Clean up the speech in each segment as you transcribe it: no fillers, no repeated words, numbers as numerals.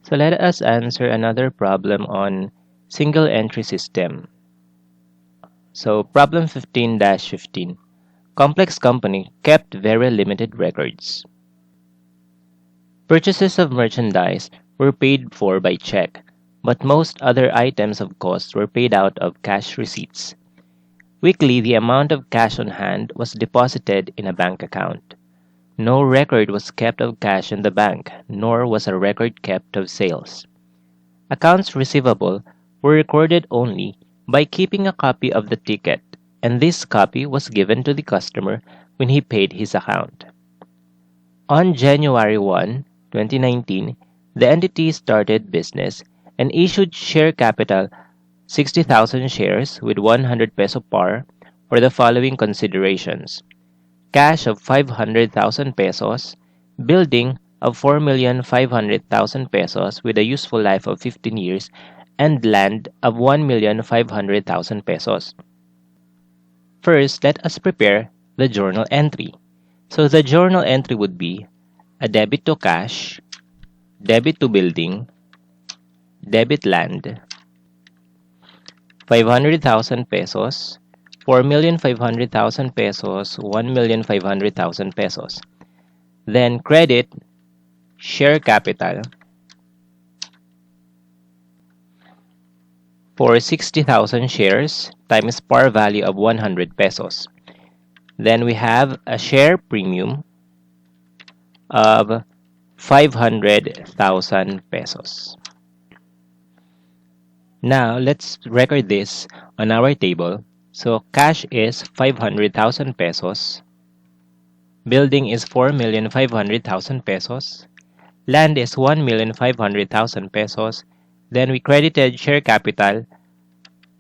So let us answer another problem on single entry system. So problem 15-15. Complex company kept very limited records. Purchases of merchandise were paid for by check, but most other items of cost were paid out of cash receipts. Weekly, the amount of cash on hand was deposited in a bank account. No record was kept of cash in the bank, nor was a record kept of sales. Accounts receivable were recorded only by keeping a copy of the ticket, and this copy was given to the customer when he paid his account. On January 1, 2019, the entity started business and issued share capital 60,000 shares with 100 peso par for the following considerations: cash of 500,000 pesos, building of 4,500,000 pesos with a useful life of 15 years, and land of 1,500,000 pesos. First, let us prepare the journal entry. So the journal entry would be a debit to cash, debit to building, debit land, 500,000 pesos, 4,500,000 pesos, 1,500,000 pesos. Then credit share capital for 60,000 shares times par value of 100 pesos. Then we have a share premium of 500,000 pesos. Now, let's record this on our table. So, cash is 500,000 pesos. Building is 4,500,000 pesos. Land is 1,500,000 pesos. Then we credited share capital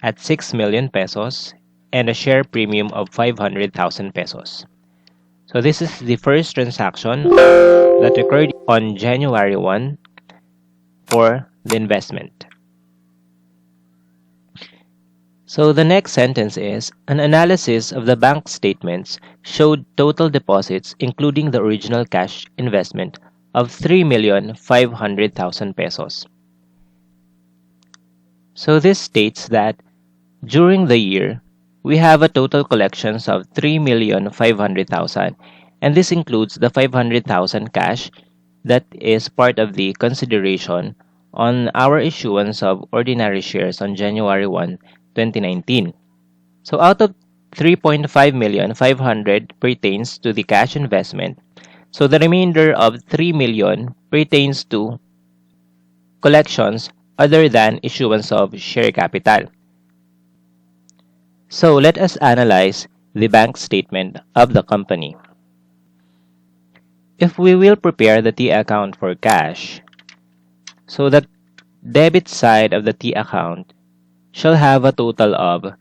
at 6 million pesos and a share premium of 500,000 pesos. So this is the first transaction that occurred on January 1 for the investment. So the next sentence is, an analysis of the bank statements showed total deposits including the original cash investment of 3,500,000 pesos. So this states that during the year, we have a total collections of 3,500,000, and this includes the 500,000 cash that is part of the consideration on our issuance of ordinary shares on January 1, 2019. So out of 3.5 million, 500 pertains to the cash investment. So the remainder of 3 million pertains to collections other than issuance of share capital. So let us analyze the bank statement of the company. If we will prepare the T account for cash, so the debit side of the T account shall have a total of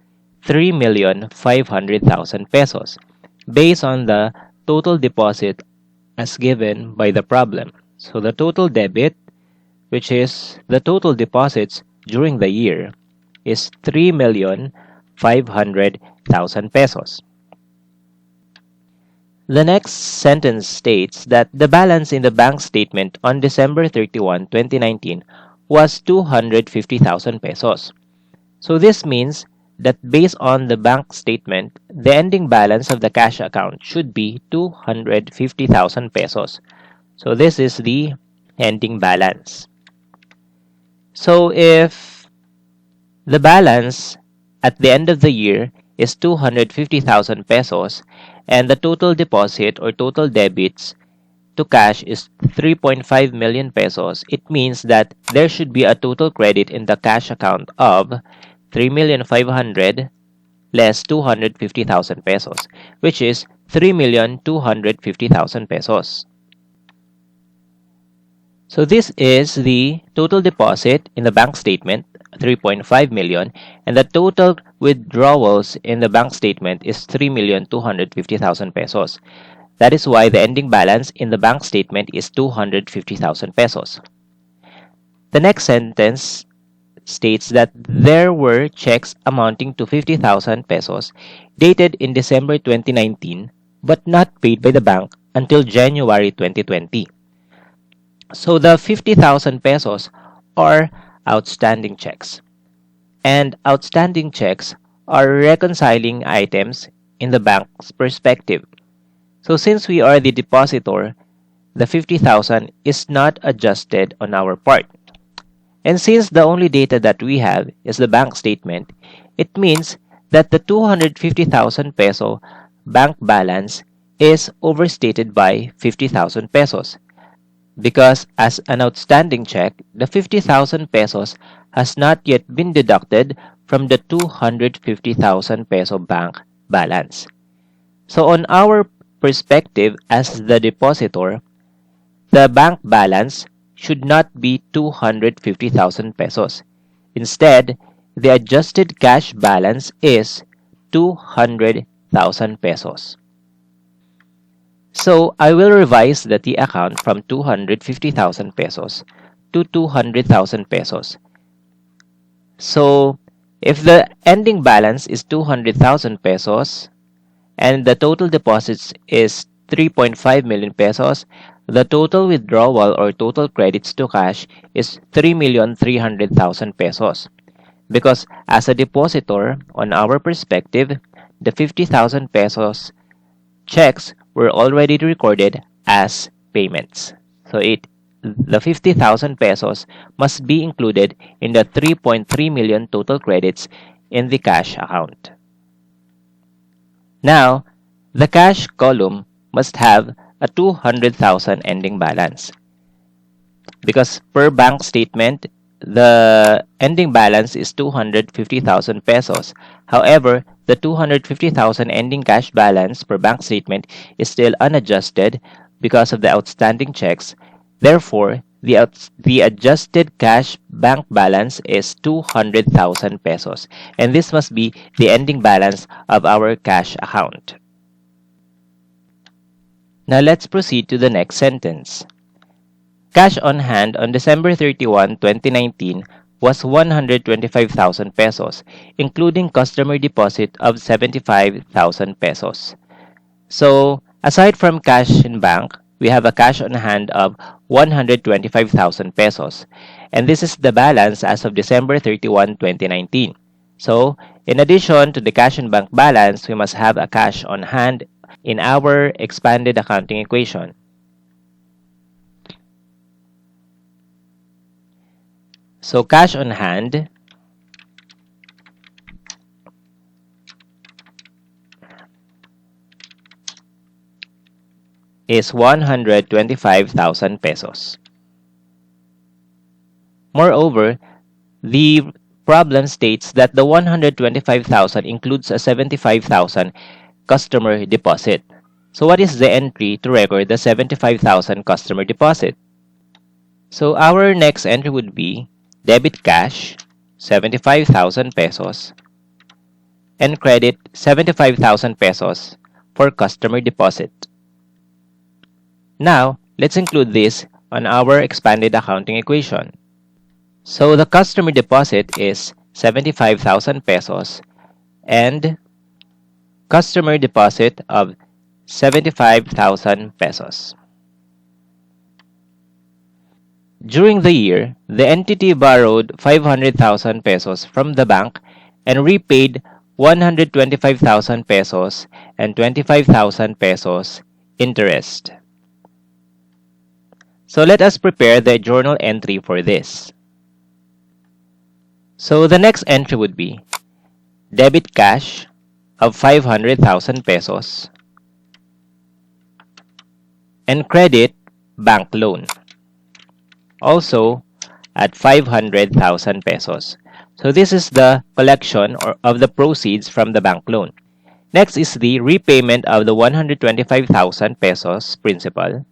3,500,000 pesos based on the total deposit as given by the problem. So the total debit, which is the total deposits during the year, is 3,500,000 pesos. The next sentence states that the balance in the bank statement on December 31, 2019 was 250,000 pesos. So this means that based on the bank statement, the ending balance of the cash account should be 250,000 pesos. So this is the ending balance. So if the balance at the end of the year is 250,000 pesos and the total deposit or total debits to cash is 3.5 million pesos, it means that there should be a total credit in the cash account of 3,500,000 less 250,000 pesos, which is 3,250,000 pesos. So this is the total deposit in the bank statement, 3.5 million, and the total withdrawals in the bank statement is 3,250,000 pesos. That is why the ending balance in the bank statement is 250,000 pesos. The next sentence states that there were checks amounting to 50,000 pesos dated in December 2019 but not paid by the bank until January 2020. So the 50,000 pesos are outstanding checks. And outstanding checks are reconciling items in the bank's perspective. So since we are the depositor, the 50,000 is not adjusted on our part. And since the only data that we have is the bank statement, it means that the 250,000 peso bank balance is overstated by 50,000 pesos because as an outstanding check, the 50,000 pesos has not yet been deducted from the 250,000 peso bank balance. So on our perspective as the depositor, the bank balance should not be 250,000 pesos. Instead, the adjusted cash balance is 200,000 pesos. So I will revise the T account from 250,000 pesos to 200,000 pesos. So if the ending balance is 200,000 pesos and the total deposits is 3.5 million pesos, the total withdrawal or total credits to cash is 3,300,000 pesos. Because as a depositor, on our perspective, the 50,000 pesos checks were already recorded as payments. So the 50,000 pesos must be included in the 3.3 million total credits in the cash account. Now, the cash column must have a 200,000 ending balance. Because per bank statement, the ending balance is 250,000 pesos. However, the 250,000 ending cash balance per bank statement is still unadjusted because of the outstanding checks. Therefore, the adjusted cash bank balance is 200,000 pesos. And this must be the ending balance of our cash account. Now let's proceed to the next sentence. Cash on hand on December 31, 2019 was 125,000 pesos, including customer deposit of 75,000 pesos. So, aside from cash in bank, we have a cash on hand of 125,000 pesos. And this is the balance as of December 31, 2019. So, in addition to the cash in bank balance, we must have a cash on hand in our expanded accounting equation. So cash on hand is 125,000 pesos. Moreover, the problem states that the 125,000 includes a 75,000 customer deposit. So what is the entry to record the 75,000 customer deposit? So our next entry would be debit cash 75,000 pesos and credit 75,000 pesos for customer deposit. Now, let's include this on our expanded accounting equation. So the customer deposit is 75,000 pesos and customer deposit of 75,000 pesos. During the year, the entity borrowed 500,000 pesos from the bank and repaid 125,000 pesos and 25,000 pesos interest. So let us prepare the journal entry for this. So the next entry would be debit cash of 500,000 pesos and credit bank loan, also at 500,000 pesos. So this is the collection of the proceeds from the bank loan. Next is the repayment of the 125,000 pesos principal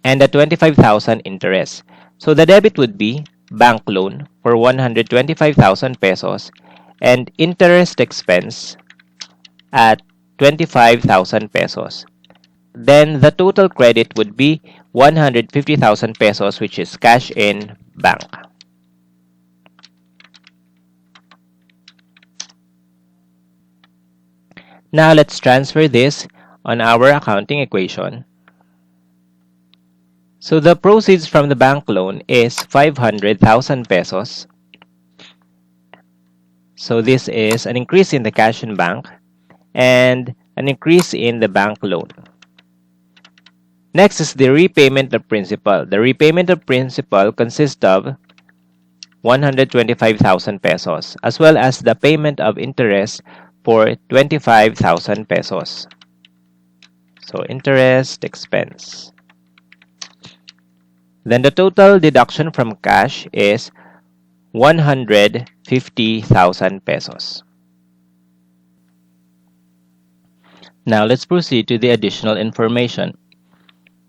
and the 25,000 interest. So the debit would be bank loan for 125,000 pesos and interest expense at 25,000 pesos. Then the total credit would be 150,000 pesos, which is cash in bank. Now let's transfer this on our accounting equation. So the proceeds from the bank loan is 500,000 pesos. So this is an increase in the cash in bank and an increase in the bank loan. Next is the repayment of principal. The repayment of principal consists of 125,000 pesos as well as the payment of interest for 25,000 pesos. So interest expense. Then the total deduction from cash is 150,000 pesos. Now let's proceed to the additional information.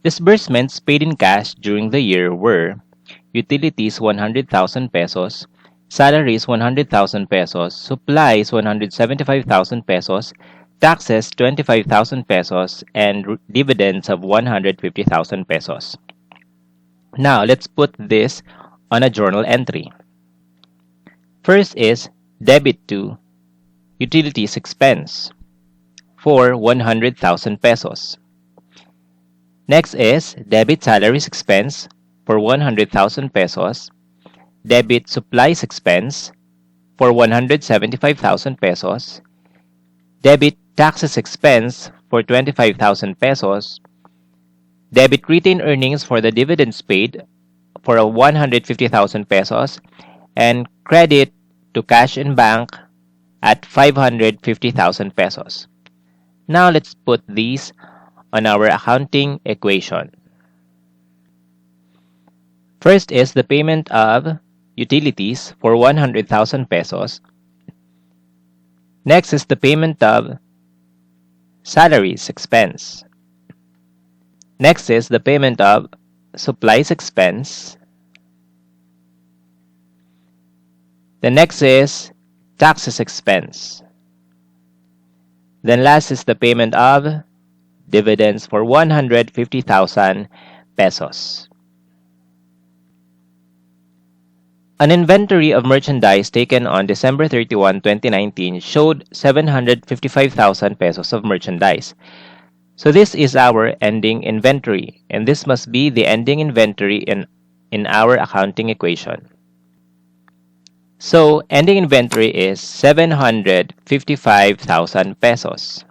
Disbursements paid in cash during the year were utilities 100,000 pesos, salaries 100,000 pesos, supplies 175,000 pesos, taxes 25,000 pesos, and dividends of 150,000 pesos. Now let's put this on a journal entry. First is debit to utilities expense for 100,000 pesos. Next is debit salaries expense for 100,000 pesos, debit supplies expense for 175,000 pesos, debit taxes expense for 25,000 pesos, debit retained earnings for the dividends paid for 150,000 pesos, and credit to cash in bank at 550,000 pesos. Now let's put these on our accounting equation. First is the payment of utilities for 100,000 pesos. Next is the payment of salaries expense. Next is the payment of supplies expense. The next is taxes expense. Then last is the payment of dividends for 150,000 pesos. An inventory of merchandise taken on December 31, 2019 showed 755,000 pesos of merchandise. So this is our ending inventory, and this must be the ending inventory in our accounting equation. So ending inventory is 755,000 pesos.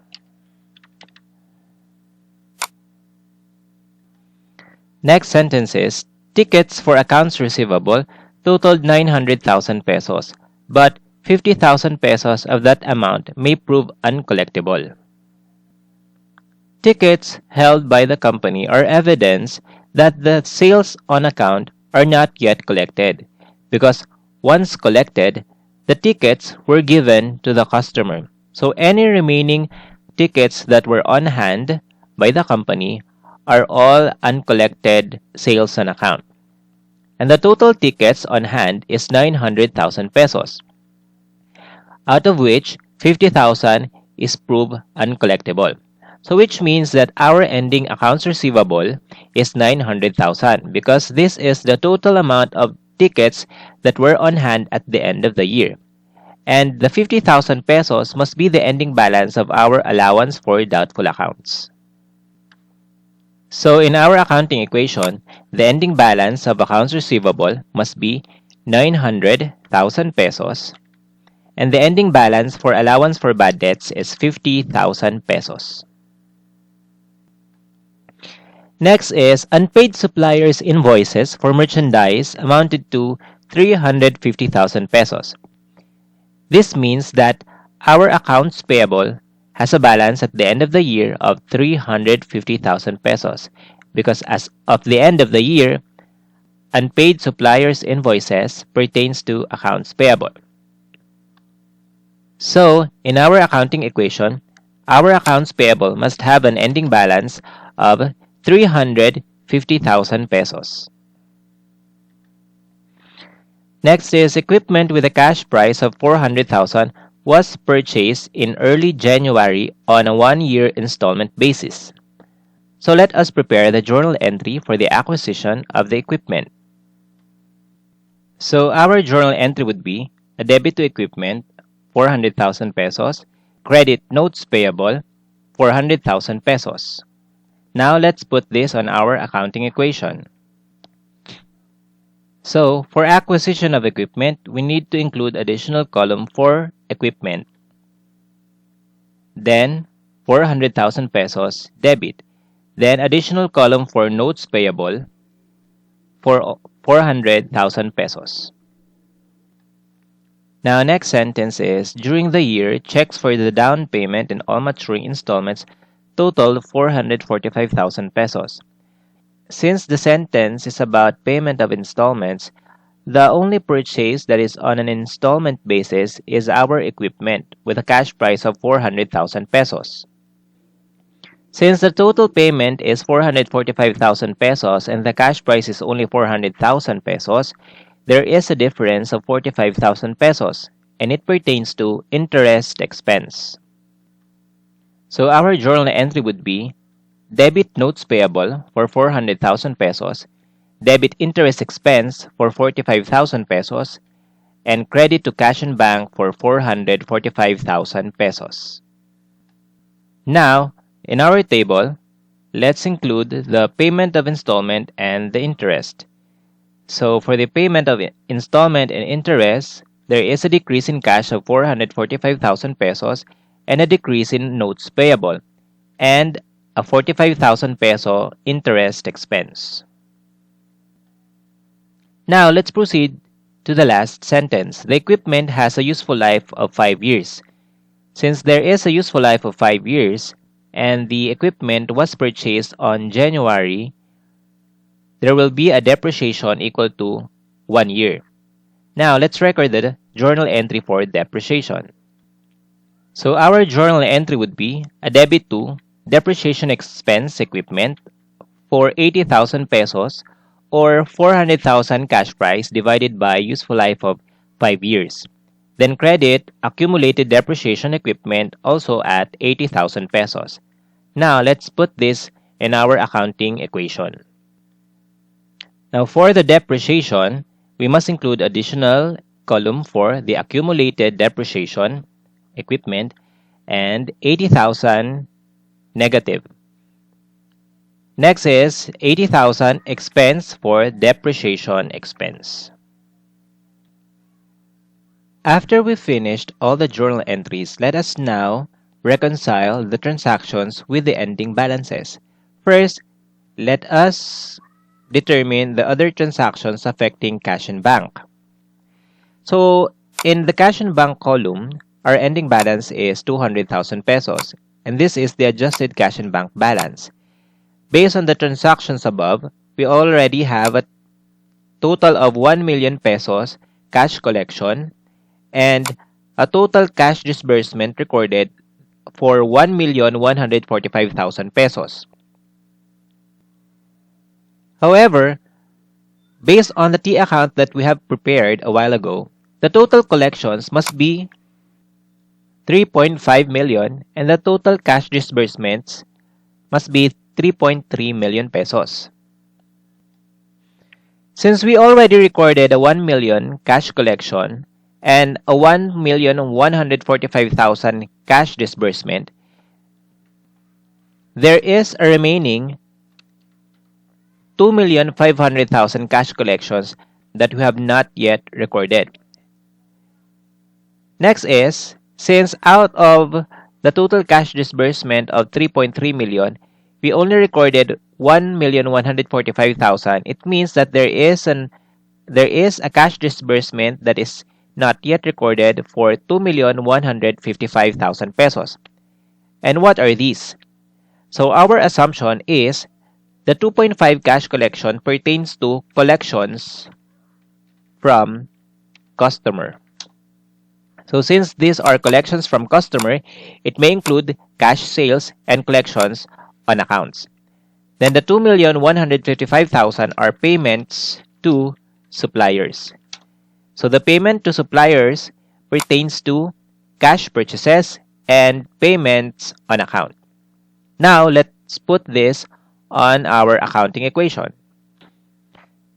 Next sentence is, tickets for accounts receivable totaled 900,000 pesos, but 50,000 pesos of that amount may prove uncollectible. Tickets held by the company are evidence that the sales on account are not yet collected, because once collected, the tickets were given to the customer. So any remaining tickets that were on hand by the company are all uncollected sales on account. And the total tickets on hand is 900,000 pesos, out of which 50,000 is proved uncollectible. So which means that our ending accounts receivable is 900,000 because this is the total amount of tickets that were on hand at the end of the year. And the 50,000 pesos must be the ending balance of our allowance for doubtful accounts. So in our accounting equation, the ending balance of accounts receivable must be 900,000 pesos, and the ending balance for allowance for bad debts is 50,000 pesos. Next is unpaid suppliers' invoices for merchandise amounted to 350,000 pesos. This means that our accounts payable has a balance at the end of the year of 350,000 pesos because as of the end of the year, unpaid suppliers' invoices pertains to accounts payable. So, in our accounting equation, our accounts payable must have an ending balance of 350,000 pesos. Next is equipment with a cash price of 400,000 was purchased in early January on a 1-year installment basis. So let us prepare the journal entry for the acquisition of the equipment. So our journal entry would be a debit to equipment, 400,000 pesos, credit notes payable, 400,000 pesos. Now let's put this on our accounting equation. So, for acquisition of equipment, we need to include additional column for equipment. Then, 400,000 pesos debit. Then, additional column for notes payable for 400,000 pesos. Now, next sentence is, during the year, checks for the down payment and all maturing installments total 445,000 pesos. Since the sentence is about payment of installments, the only purchase that is on an installment basis is our equipment with a cash price of 400,000 pesos. Since the total payment is 445,000 pesos and the cash price is only 400,000 pesos, there is a difference of 45,000 pesos, and it pertains to interest expense. So our journal entry would be debit notes payable for 400,000 pesos, debit interest expense for 45,000 pesos, and credit to cash and bank for 445,000 pesos. Now, in our table, let's include the payment of installment and the interest. So for the payment of installment and interest, there is a decrease in cash of 445,000 pesos and a decrease in notes payable, and a 45,000 peso interest expense. Now let's proceed to the last sentence. The equipment has a useful life of 5 years. Since there is a useful life of 5 years, and the equipment was purchased on January, there will be a depreciation equal to 1 year. Now, let's record the journal entry for depreciation. So, our journal entry would be a debit to depreciation expense equipment for 80,000 pesos or 400,000 cash price divided by useful life of 5 years. Then credit accumulated depreciation equipment also at 80,000 pesos. Now, let's put this in our accounting equation. Now, for the depreciation, we must include additional column for the accumulated depreciation equipment and 80,000 negative. Next is 80,000 expense for depreciation expense. After we finished all the journal entries, let us now reconcile the transactions with the ending balances. First, let us determine the other transactions affecting cash and bank. So, in the cash and bank column, our ending balance is 200,000 pesos, and this is the adjusted cash and bank balance. Based on the transactions above, we already have a total of 1 million pesos cash collection and a total cash disbursement recorded for 1,145,000 pesos. However, based on the T account that we have prepared a while ago, the total collections must be 3.5 million and the total cash disbursements must be 3.3 million pesos. Since we already recorded a 1 million cash collection and a 1,145,000 cash disbursement, there is a remaining 2,500,000 cash collections that we have not yet recorded. Next is, since out of the total cash disbursement of 3.3 million, we only recorded 1,145,000, it means that there is a cash disbursement that is not yet recorded for 2,155,000 pesos. And what are these? So our assumption is the 2.5 cash collection pertains to collections from customer. So since these are collections from customer, it may include cash sales and collections on accounts. Then the 2,155,000 are payments to suppliers. So the payment to suppliers pertains to cash purchases and payments on account. Now let's put this on our accounting equation.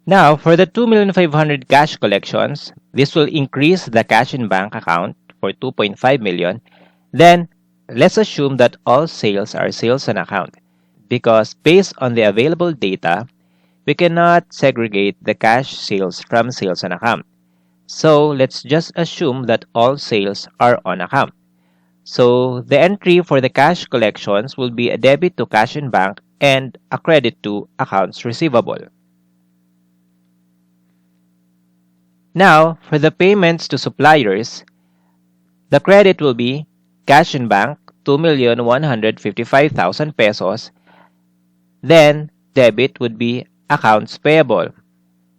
Now, for the 2,500,000 cash collections, this will increase the cash in bank account for 2.5 million. Then, let's assume that all sales are sales on account because based on the available data, we cannot segregate the cash sales from sales on account. So let's just assume that all sales are on account. So the entry for the cash collections will be a debit to cash in bank and a credit to accounts receivable. Now, for the payments to suppliers, the credit will be cash in bank, 2,155,000 pesos. Then, debit would be accounts payable.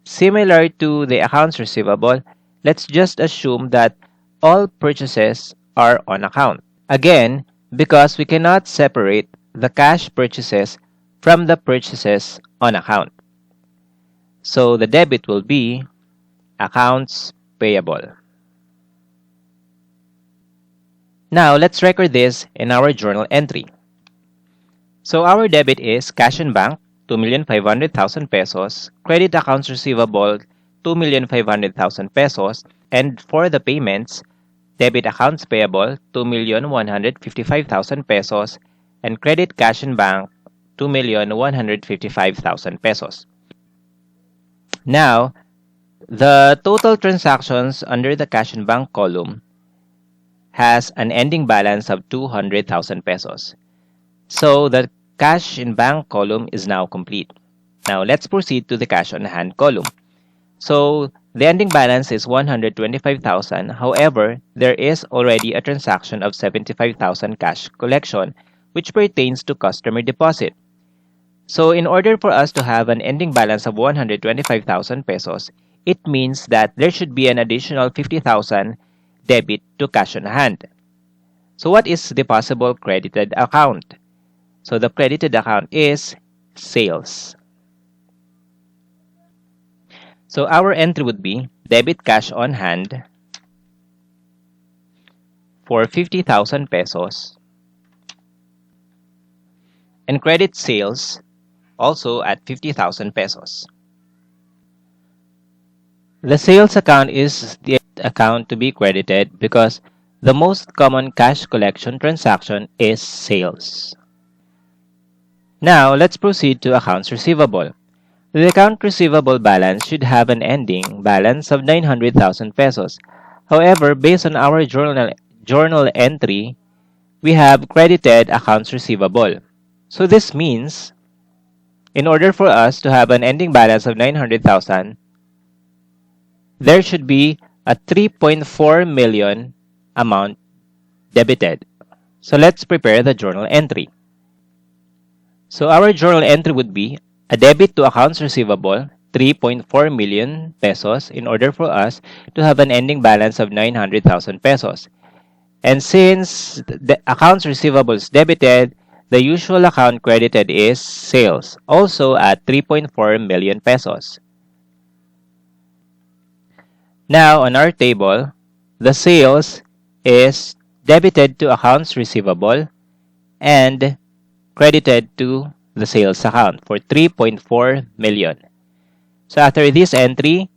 Similar to the accounts receivable, let's just assume that all purchases are on account. Again, because we cannot separate the cash purchases from the purchases on account. So the debit will be accounts payable. Now, let's record this in our journal entry. So our debit is cash in bank, 2,500,000 pesos, credit accounts receivable, 2,500,000 pesos, and for the payments, debit accounts payable, 2,155,000 pesos, and credit cash in bank, 2,155,000 pesos. Now, the total transactions under the cash in bank column has an ending balance of 200,000 pesos. So the cash in bank column is now complete. Now let's proceed to the cash on hand column. So the ending balance is 125,000. However, there is already a transaction of 75,000 cash collection which pertains to customer deposit. So in order for us to have an ending balance of 125,000 pesos, it means that there should be an additional 50,000 debit to cash on hand. So what is the possible credited account? So the credited account is sales. So our entry would be debit cash on hand for 50,000 pesos and credit sales also at 50,000 pesos. The sales account is the account to be credited because the most common cash collection transaction is sales. Now, let's proceed to accounts receivable. The account receivable balance should have an ending balance of 900,000 pesos. However, based on our journal entry, we have credited accounts receivable. So this means, in order for us to have an ending balance of 900,000, there should be a 3.4 million amount debited. So let's prepare the journal entry. So our journal entry would be a debit to accounts receivable, 3.4 million pesos in order for us to have an ending balance of 900,000 pesos. And since the accounts receivable is debited, the usual account credited is sales, also at 3.4 million pesos. Now, on our table, the sales is debited to accounts receivable and credited to the sales account for 3.4 million. So after this entry,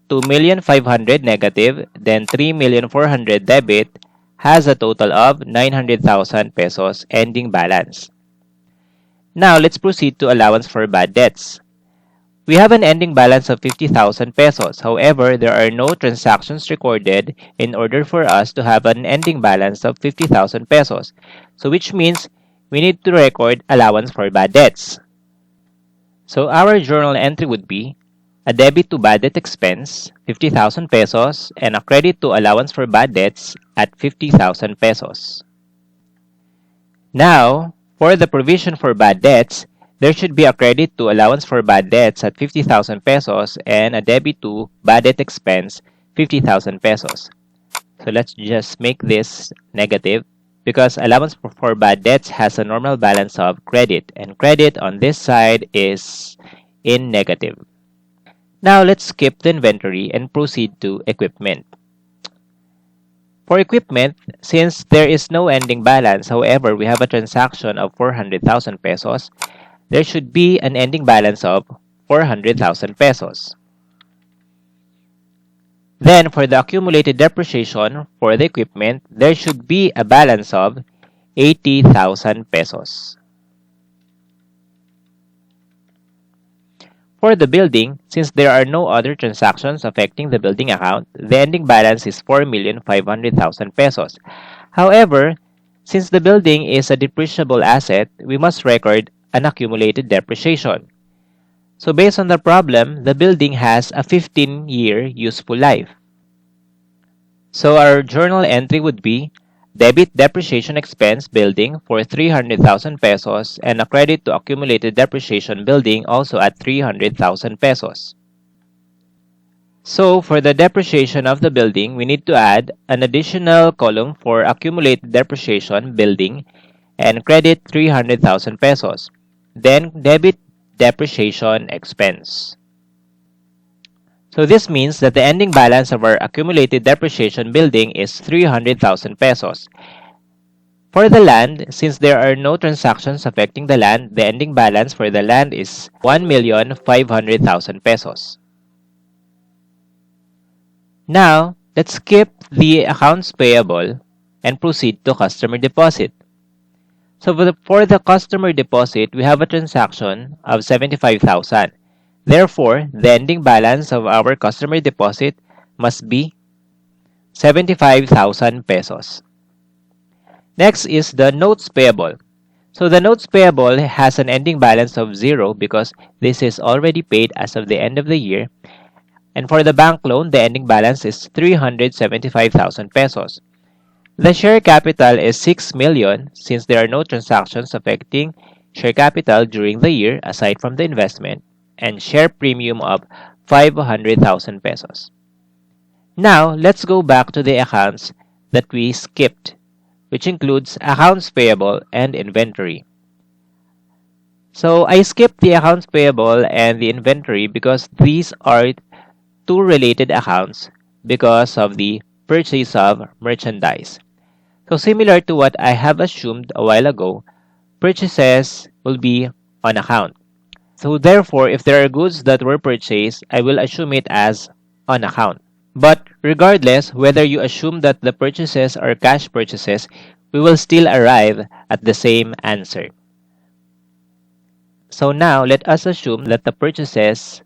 2,500,000 negative, then 3,400,000 debit has a total of 900,000 pesos ending balance. Now, let's proceed to allowance for bad debts. We have an ending balance of 50,000 pesos. However, there are no transactions recorded in order for us to have an ending balance of 50,000 pesos. So which means we need to record allowance for bad debts. So our journal entry would be a debit to bad debt expense, 50,000 pesos, and a credit to allowance for bad debts at 50,000 pesos. Now, for the provision for bad debts, there should be a credit to allowance for bad debts at 50,000 pesos and a debit to bad debt expense, 50,000 pesos. So let's just make this negative because allowance for bad debts has a normal balance of credit, and credit on this side is in negative. Now let's skip the inventory and proceed to equipment. For equipment, since there is no ending balance, however, we have a transaction of 400,000 pesos, there should be an ending balance of 400,000 pesos. Then, for the accumulated depreciation for the equipment, there should be a balance of 80,000 pesos. For the building, since there are no other transactions affecting the building account, the ending balance is 4,500,000 pesos. However, since the building is a depreciable asset, we must record an accumulated depreciation. So based on the problem, the building has a 15-year useful life. So our journal entry would be debit depreciation expense building for 300,000 pesos and a credit to accumulated depreciation building also at 300,000 pesos. So for the depreciation of the building, we need to add an additional column for accumulated depreciation building and credit 300,000 pesos. Then debit depreciation expense. So this means that the ending balance of our accumulated depreciation building is 300,000 pesos. For the land, since there are no transactions affecting the land, the ending balance for the land is 1,500,000 pesos. Now, let's skip the accounts payable and proceed to customer deposit. So for the customer deposit, we have a transaction of 75,000. Therefore, the ending balance of our customer deposit must be 75,000 pesos. Next is the notes payable. So the notes payable has an ending balance of 0 because this is already paid as of the end of the year. And for the bank loan, the ending balance is 375,000 pesos. The share capital is 6 million since there are no transactions affecting share capital during the year aside from the investment, and share premium of 500,000 pesos. Now, let's go back to the accounts that we skipped, which includes accounts payable and inventory. So I skipped the accounts payable and the inventory because these are two related accounts because of the purchase of merchandise. So similar to what I have assumed a while ago, purchases will be on account. So therefore, if there are goods that were purchased, I will assume it as on account. But regardless, whether you assume that the purchases are cash purchases, we will still arrive at the same answer. So now, let us assume that the purchases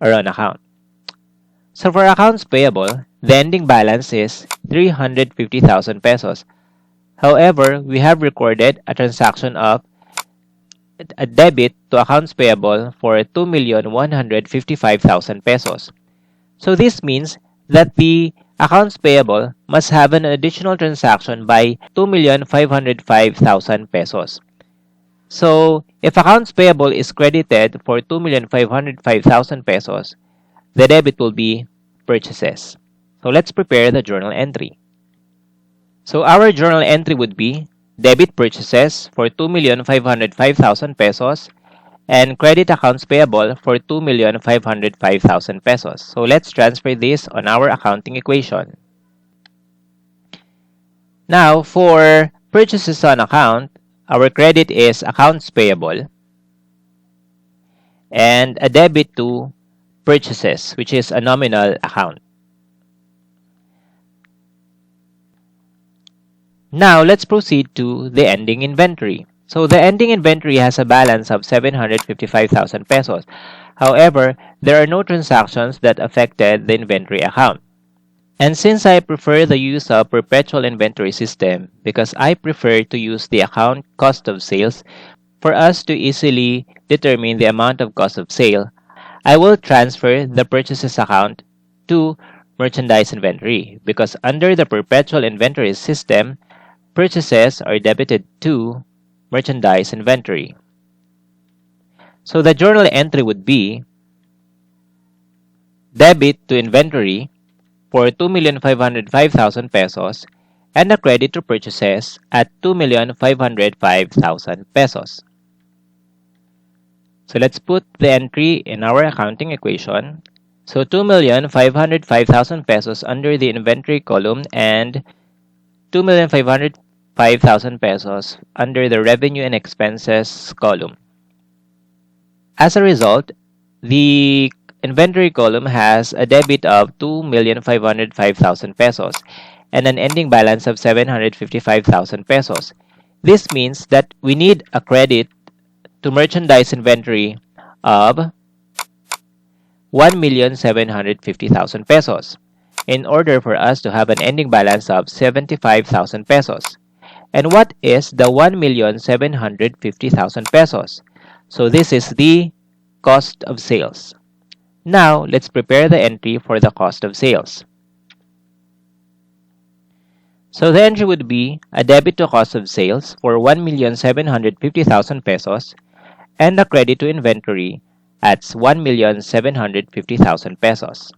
are on account. So for accounts payable, the ending balance is 350,000 pesos. However, we have recorded a transaction of a debit to accounts payable for 2,155,000 pesos. So this means that the accounts payable must have an additional transaction by 2,505,000 pesos. So if accounts payable is credited for 2,505,000 pesos, the debit will be purchases. So let's prepare the journal entry. So our journal entry would be debit purchases for 2,505,000 pesos and credit accounts payable for 2,505,000 pesos. So let's transfer this on our accounting equation. Now, for purchases on account, our credit is accounts payable and a debit to purchases, which is a nominal account. Now, let's proceed to the ending inventory. So the ending inventory has a balance of 755,000 pesos. However, there are no transactions that affected the inventory account. And since I prefer the use of perpetual inventory system because I prefer to use the account cost of sales for us to easily determine the amount of cost of sale, I will transfer the purchases account to merchandise inventory because under the perpetual inventory system, purchases are debited to merchandise inventory. So the journal entry would be debit to inventory for 2,505,000 pesos and a credit to purchases at 2,505,000 pesos. So let's put the entry in our accounting equation. So 2,505,000 pesos under the inventory column and 2,505,000 pesos under the revenue and expenses column. As a result, the inventory column has a debit of 2,505,000 pesos and an ending balance of 755,000 pesos. This means that we need a credit to merchandise inventory of 1,750,000 pesos in order for us to have an ending balance of 75,000 pesos. And what is the 1,750,000 pesos? So this is the cost of sales. Now, let's prepare the entry for the cost of sales. So the entry would be a debit to cost of sales for 1,750,000 pesos and a credit to inventory at 1,750,000 pesos.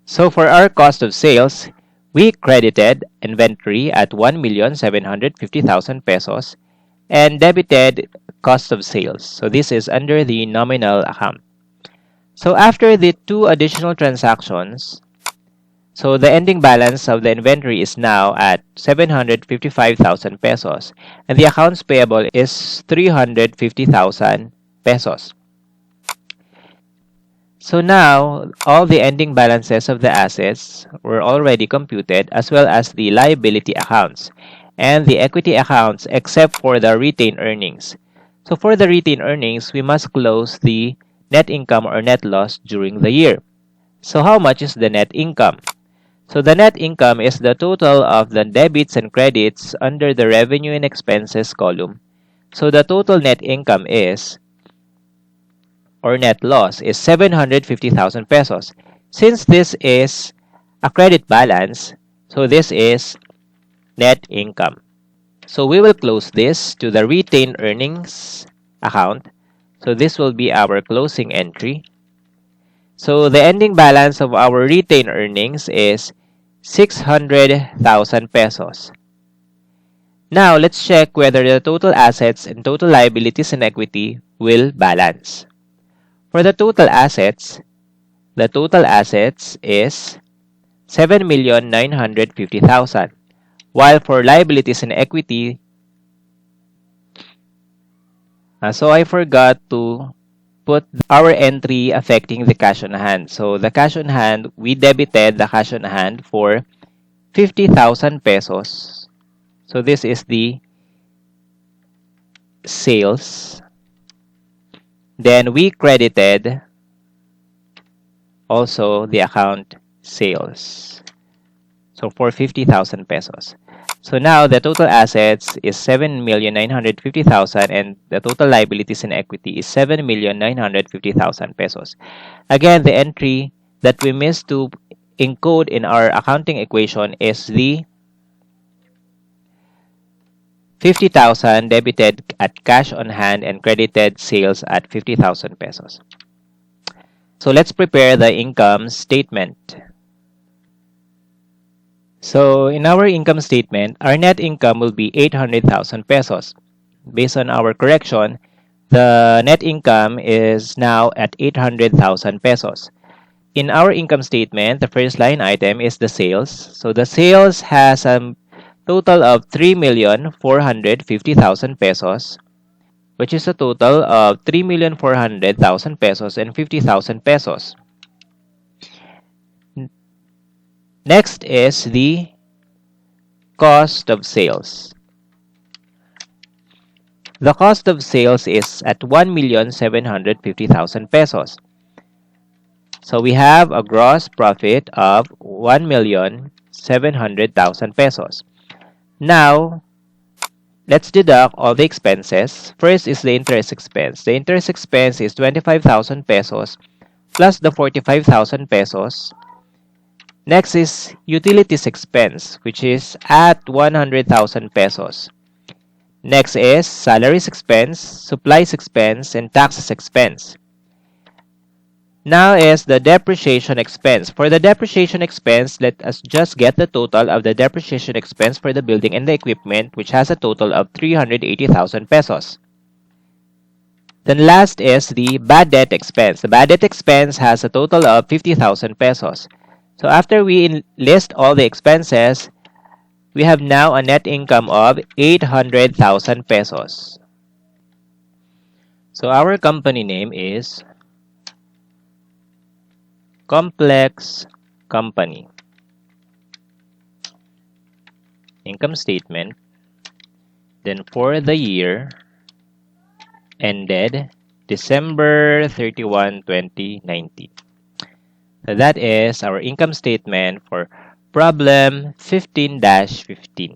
So for our cost of sales, we credited inventory at 1,750,000 pesos and debited cost of sales. So this is under the nominal account. So after the two additional transactions, so the ending balance of the inventory is now at 755,000 pesos and the accounts payable is 350,000 pesos. So now, all the ending balances of the assets were already computed as well as the liability accounts and the equity accounts except for the retained earnings. So for the retained earnings, we must close the net income or net loss during the year. So how much is the net income? So the net income is the total of the debits and credits under the revenue and expenses column. So the total net income is or net loss is 750,000 pesos. Since this is a credit balance, so this is net income. So we will close this to the retained earnings account. So this will be our closing entry. So the ending balance of our retained earnings is 600,000 pesos. Now let's check whether the total assets and total liabilities and equity will balance. For the total assets is 7,950,000, while for liabilities and equity, so I forgot to put our entry affecting the cash on hand. So the cash on hand, we debited the cash on hand for 50,000 pesos. So this is the sales. Then we credited also the account sales. So for 50,000 pesos. So now the total assets is 7,950,000 and the total liabilities and equity is 7,950,000 pesos. Again, the entry that we missed to encode in our accounting equation is the 50,000 debited at cash on hand and credited sales at 50,000 pesos. So let's prepare the income statement. So in our income statement, our net income will be 800,000 pesos. Based on our correction, the net income is now at 800,000 pesos. In our income statement, the first line item is the sales. So the sales has a total of 3,450,000 pesos, which is a total of 3,400,000 pesos and 50,000 pesos. Next is the cost of sales. The cost of sales is at 1,750,000 pesos. So we have a gross profit of 1,700,000 pesos. Now, let's deduct all the expenses. First is the interest expense. The interest expense is 25,000 pesos plus the 45,000 pesos. Next is utilities expense, which is at 100,000 pesos. Next is salaries expense, supplies expense, and taxes expense. Now is the depreciation expense. For the depreciation expense, let us just get the total of the depreciation expense for the building and the equipment, which has a total of 380,000 pesos. Then last is the bad debt expense. The bad debt expense has a total of 50,000 pesos. So after we list all the expenses, we have now a net income of 800,000 pesos. So our company name is Complex Company. Income statement. Then for the year ended December 31, 2019. So that is our income statement for problem 15-15.